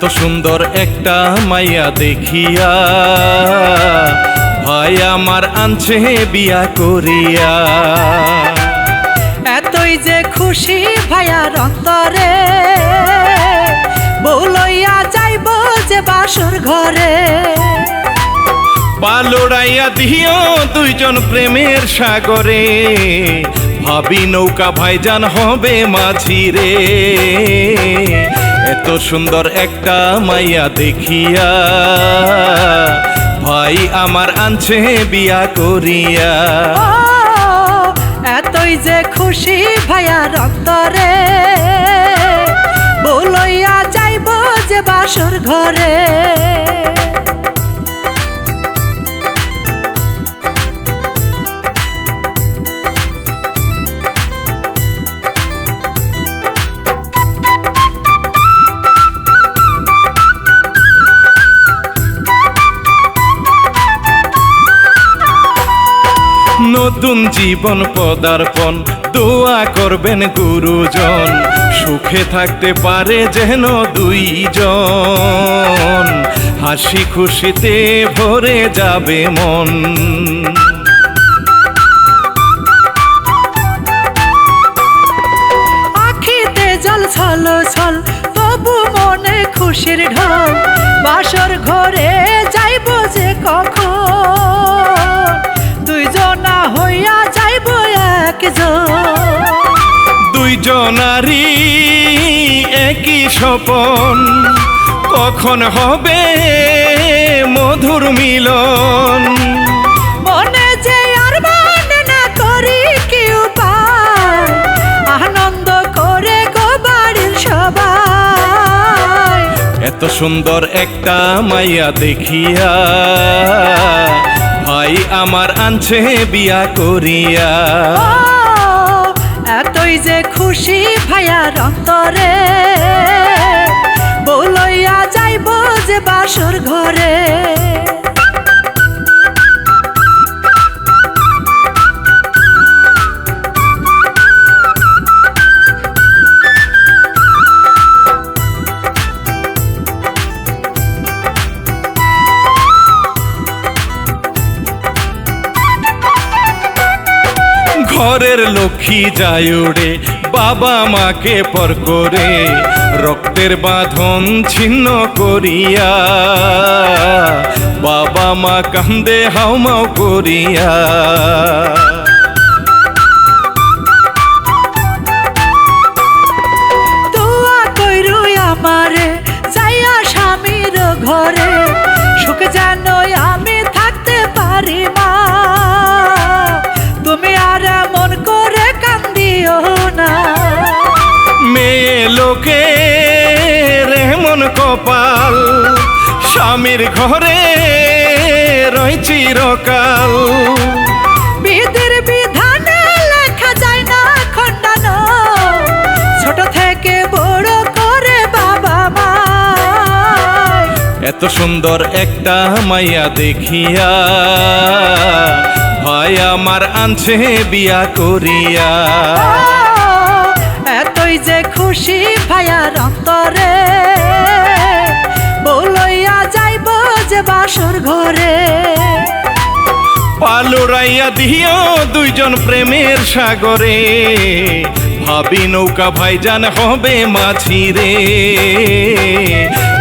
এত সুন্দর একটা মাইয়া দেখিয়া ভাই আমার আনছে বিয়া করিয়া। এতই যে খুশি ভাইয়ার অন্তরে, বউ লইয়া যাইব যে বাসর ঘরে। পালোড়াইয়া দিও দুইজন প্রেমের সাগরে, ভাবি নৌকা ভাইজান হবে মাঝি রে। এত সুন্দর একটা মাইয়া দেখিয়া ভাই আমার আনছে বিয়া করিয়া। এতই যে খুশি ভাইয়ার অন্তরে, বউ লইয়া যাইব যে বাসর ঘরে। নতুন জীবন পদার্পণ দোয়া করবেন গুরুজন, সুখে থাকতে পারে যেন দুইজন, হাসি খুশিতে ভরে যাবে মন। আখিতে জল ছল ছল তবু মনে খুশির ঢল, বাসর ঘরে যাইব যে কখন, দুইজনা হইয়া যাইব একজন। দুইজনারই একই স্বপন, কখন হবে মধুর মিলন। মনে যে আর মনে না করি কি উপায়, আনন্দ করে গো বাড়ির সবাই। এত সুন্দর একটা মাইয়া দেখিয়া ভাই আমার আনছে বিয়া করিয়া। এতই যে খুশি ভাইয়ার অন্তরে, বউ লইয়া যাইব যে বাসর ঘরে। ঘরের লক্ষ্মী যায় উড়ে, বাবা মাকে পর করে, রক্তের বাঁধন ছিন্ন করিয়া, বাবা মা কান্দে হাউমাউ করিয়া। দোয়া কইরু আমারে যাইয়া স্বামীর ঘরে, সুখ যেন আমি থাকতে পারি মা, তুমি আর মন করে কান্দিও না। মেয়ে লোকে রেমন কপাল, স্বামীর ঘরে রয় চিরকাল। বিধির বিধানে লেখা যায় না খণ্ডানো, ছোট থেকে বড় করে বাবা মা। এত সুন্দর একটা মাইয়া দেখিয়া ভাই আমার আনছে বিয়া করিয়া। এতই যে খুশি ভাইয়ার অন্তরে, বউ লইয়া যাইব যে বাসর ঘরে। পালোড়াইয়া দিও দুইজন প্রেমের সাগরে, ভাবি নৌকা ভাইজান হবে মাঝি রে।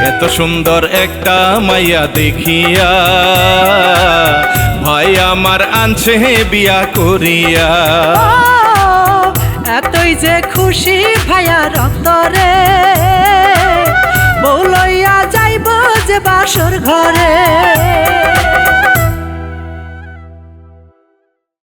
এত সুন্দর একটা মাইয়া দেখিয়া ভাই আমার আনছে বিয়া করিয়া। এতই যে খুশি ভাইয়ার অন্তরে, বউ লইয়া যাইব যে বাসর ঘরে।